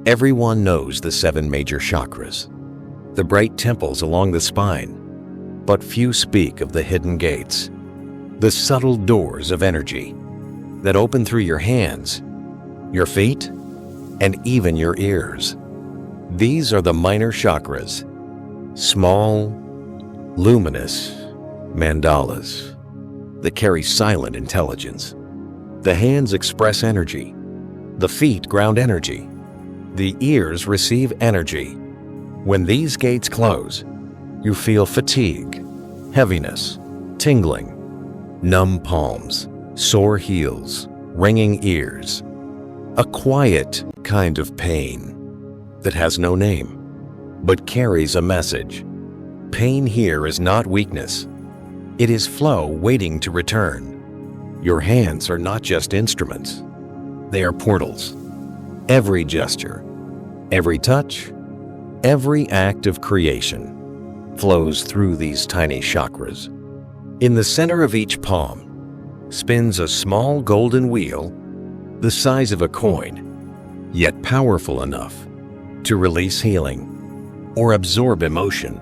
Everyone knows the 7 major chakras, the bright temples along the spine, but few speak of the hidden gates, the subtle doors of energy that open through your hands, your feet, and even your ears. These are the minor chakras, small, luminous mandalas that carry silent intelligence. The hands express energy, the feet ground energy, the ears receive energy. When these gates close, you feel fatigue, heaviness, tingling, numb palms, sore heels, ringing ears, a quiet kind of pain that has no name, but carries a message. Pain here is not weakness. It is flow waiting to return. Your hands are not just instruments. They are portals. Every gesture, every touch, every act of creation flows through these tiny chakras. In the center of each palm spins a small golden wheel the size of a coin, yet powerful enough to release healing or absorb emotion.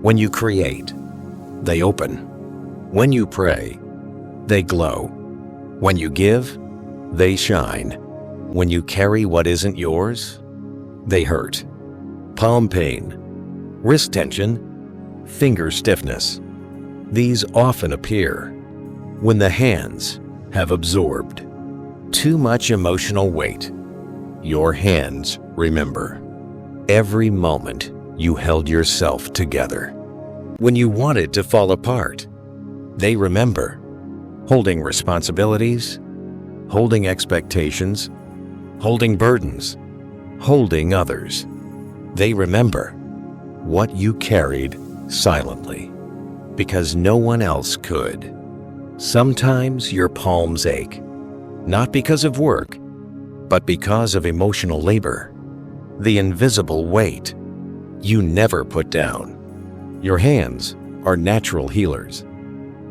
When you create, they open. When you pray, they glow. When you give, they shine. When you carry what isn't yours, they hurt. Palm pain, wrist tension, finger stiffness. These often appear when the hands have absorbed too much emotional weight. Your hands remember every moment you held yourself together. When you wanted to fall apart, they remember holding responsibilities, holding expectations, holding burdens, holding others. They remember what you carried silently because no one else could. Sometimes your palms ache, not because of work, but because of emotional labor, the invisible weight you never put down. Your hands are natural healers.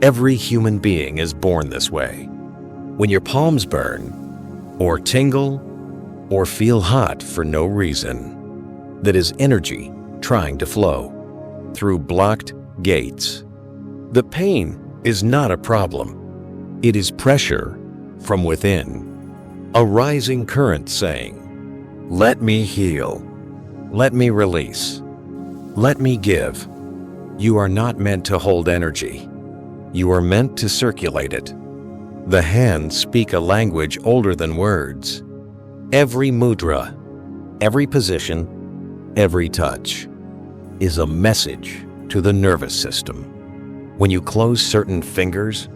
Every human being is born this way. When your palms burn, or tingle, or feel hot for no reason, that is energy trying to flow through blocked gates. The pain is not a problem. It is pressure from within, a rising current saying, "Let me heal. Let me release. Let me give." You are not meant to hold energy. You are meant to circulate it. The hands speak a language older than words. Every mudra, every position, every touch is a message to the nervous system. When you close certain fingers,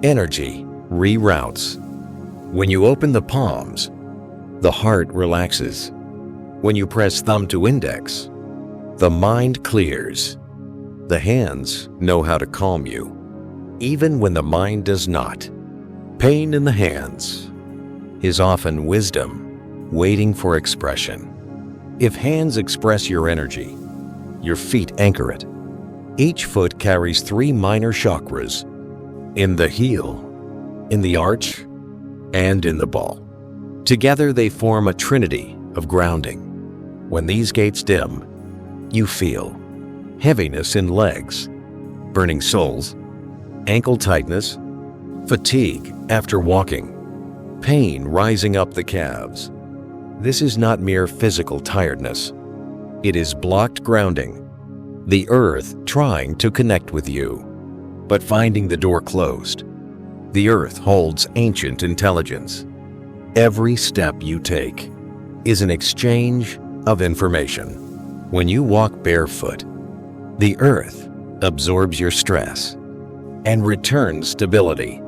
energy reroutes. When you open the palms, the heart relaxes. When you press thumb to index, the mind clears. The hands know how to calm you, even when the mind does not. Pain in the hands is often wisdom waiting for expression. If hands express your energy, your feet anchor it. Each foot carries 3 minor chakras, in the heel, in the arch, and in the ball. Together they form a trinity of grounding. When these gates dim, you feel heaviness in legs, burning soles, ankle tightness, fatigue after walking, pain rising up the calves. This is not mere physical tiredness. It is blocked grounding, the earth trying to connect with you, but finding the door closed. The earth holds ancient intelligence. Every step you take is an exchange of information. When you walk barefoot, the earth absorbs your stress and returns stability.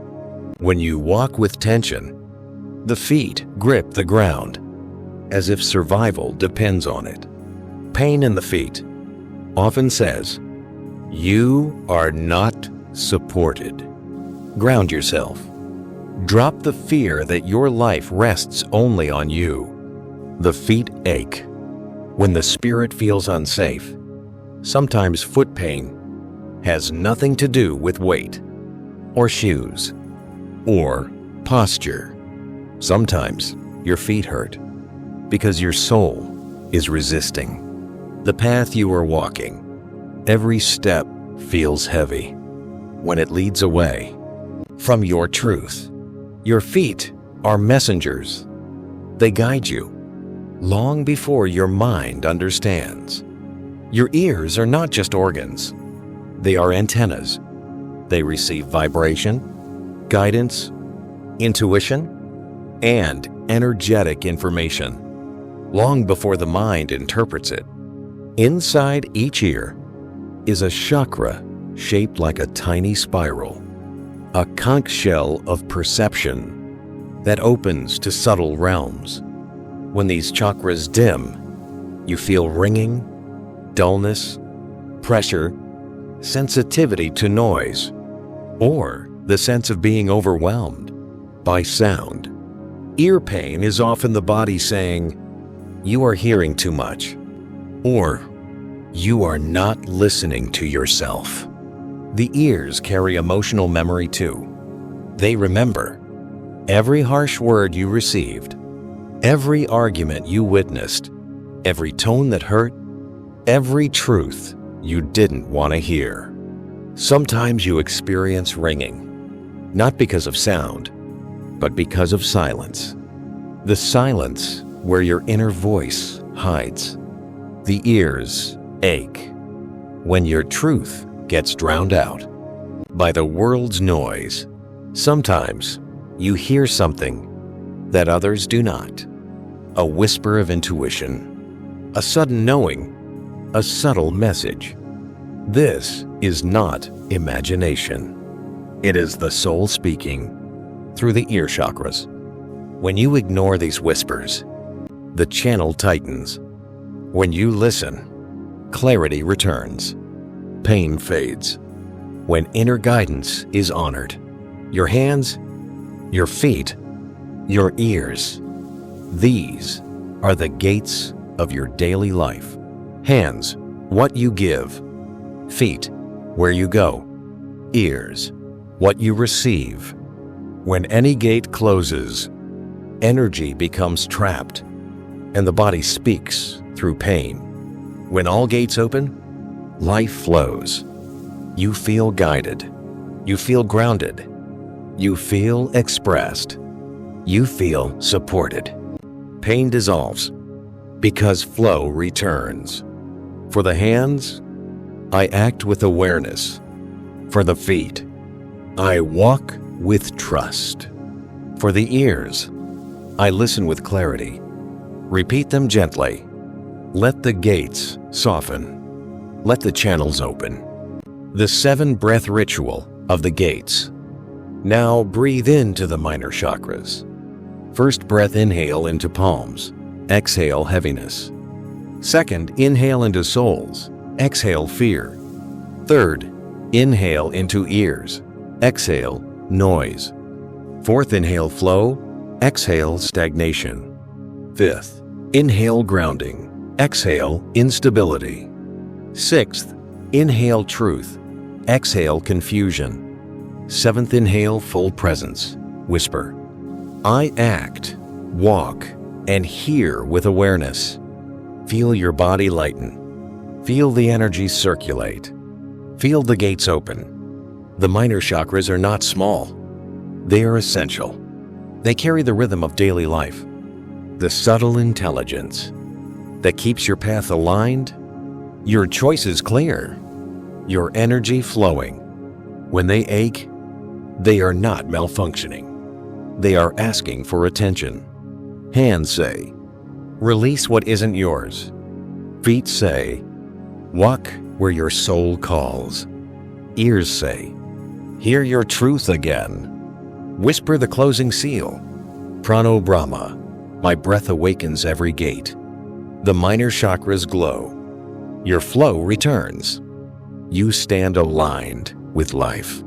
When you walk with tension, the feet grip the ground as if survival depends on it. Pain in the feet often says, "You are not supported." Ground yourself. Drop the fear that your life rests only on you. The feet ache when the spirit feels unsafe. Sometimes foot pain has nothing to do with weight, or shoes, or posture. Sometimes your feet hurt because your soul is resisting the path you are walking. Every step feels heavy when it leads away from your truth. Your feet are messengers. They guide you long before your mind understands. Your ears are not just organs. They are antennas. They receive vibration, guidance, intuition, and energetic information long before the mind interprets it. Inside each ear is a chakra shaped like a tiny spiral, a conch shell of perception that opens to subtle realms. When these chakras dim, you feel ringing, dullness, pressure, sensitivity to noise, or the sense of being overwhelmed by sound. Ear pain is often the body saying, "You are hearing too much," or "You are not listening to yourself." The ears carry emotional memory too. They remember every harsh word you received, every argument you witnessed, every tone that hurt, every truth you didn't want to hear. Sometimes you experience ringing, not because of sound, but because of silence. The silence where your inner voice hides. The ears ache when your truth gets drowned out by the world's noise. Sometimes you hear something that others do not. A whisper of intuition, a sudden knowing, a subtle message. This is not imagination. It is the soul speaking through the ear chakras. When you ignore these whispers, the channel tightens. When you listen, clarity returns. Pain fades. When inner guidance is honored, your hands, your feet, your ears, these are the gates of your daily life. Hands, what you give. Feet, where you go. Ears, what you receive. When any gate closes, energy becomes trapped, and the body speaks through pain. When all gates open, life flows. You feel guided. You feel grounded. You feel expressed. You feel supported. Pain dissolves because flow returns. For the hands, I act with awareness. For the feet, I walk with trust. For the ears, I listen with clarity. Repeat them gently. Let the gates soften. Let the channels open. The 7-breath ritual of the gates. Now breathe into the minor chakras. First breath, inhale into palms. Exhale, heaviness. Second, inhale into soles. Exhale, fear. Third, inhale into ears. Exhale, noise. Fourth, inhale, flow. Exhale, stagnation. Fifth, inhale, grounding. Exhale, instability. Sixth, inhale, truth. Exhale, confusion. Seventh, inhale, full presence. Whisper. I act, walk, and hear with awareness. Feel your body lighten. Feel the energy circulate. Feel the gates open. The minor chakras are not small. They are essential. They carry the rhythm of daily life, the subtle intelligence that keeps your path aligned, your choices clear, your energy flowing. When they ache, they are not malfunctioning. They are asking for attention. Hands say, release what isn't yours. Feet say, walk where your soul calls. Ears say, hear your truth again. Whisper the closing seal. Prano Brahma, my breath awakens every gate. The minor chakras glow. Your flow returns. You stand aligned with life.